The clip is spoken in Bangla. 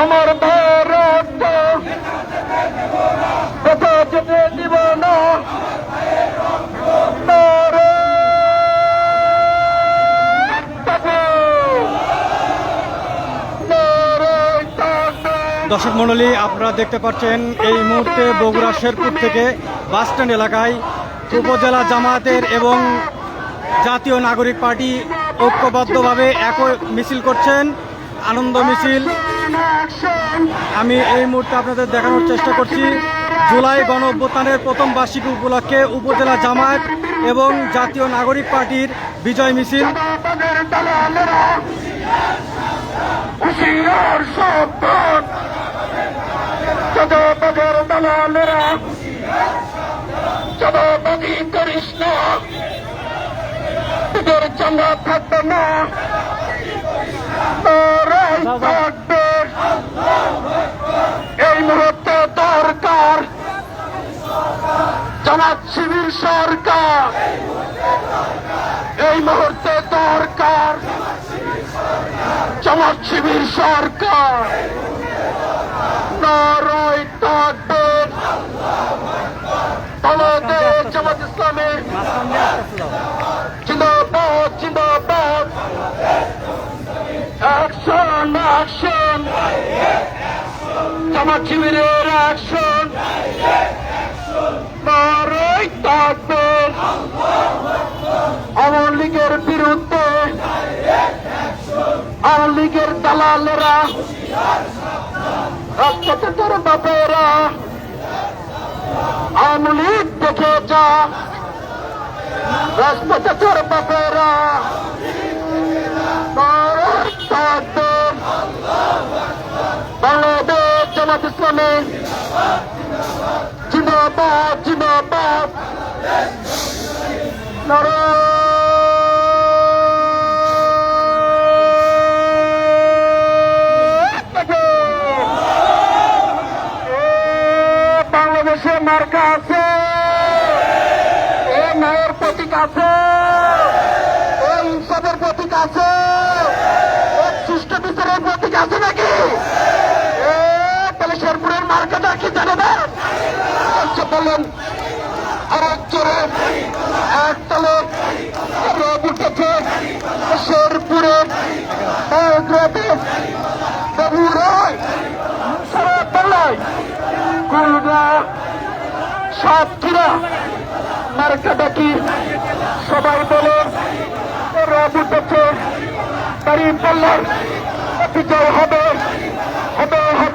আমার ভারত কোথা যেতে দিব না। দর্শক মণ্ডলী, আপনারা দেখতে পাচ্ছেন এই মুহূর্তে বগুড়া শেরপুর থেকে বাসস্ট্যান্ড এলাকায় উপজেলা জামায়াতের এবং জাতীয় নাগরিক পার্টি ঐক্যবদ্ধভাবে একই মিছিল করছেন, আনন্দ মিছিল। আমি এই মুহূর্তে আপনাদের দেখানোর চেষ্টা করছি জুলাই গণ অভ্যুত্থানের প্রথম বার্ষিকী উপলক্ষে উপজেলা জামায়াত এবং জাতীয় নাগরিক পার্টির বিজয় মিছিল। চাঁদাবাজি করিস না, তোদের চাঁদা থাকবে না। এই মুহূর্তে দরকার জামাত শিবির সরকার, এই মুহূর্তে দরকার জামাত শিবির সরকার। নারায়ে তাকবীর, বাংলাদেশ জামাত ইসলামী জিন্দাবাদ জিন্দাবাদ। অ্যাকশন অ্যাকশন, জামাত শিবিরের অ্যাকশন। নারায়ে তাকবীর, আওয়ামী লীগের বিরুদ্ধে আওয়ামী লীগের দালালেরা, রাজপথে তোর বাপেরা আওয়ামী লীগ দেখে যা, রাজপথে তোর বাপেরা। নারায়ে তাকবীর, বাংলাদেশ জামাত ইসলামী জিন্দাবাদ জিন্দাবাদ। বাংলাদেশে মার্কা আছে, এই ন্যায়ের প্রতীক আছে, এই ইনসাফের প্রতীক আছে, এই সুষ্ঠু বিচারের প্রতীক আছে নাকি? তাহলে শেরপুরের মার্কাটা কি জানাবেন? আচ্ছা বলেন আর এক জোরে এক তালে উঠেছে শেরপুরে, বগুড়ায়, সারা বাংলায়, খুলনা, সাতক্ষীরা মার্কাটা কি সবাই বলে রব উঠেছে। দাঁড়িয়ে পাল্লার বিজয় হবে হবে হবে।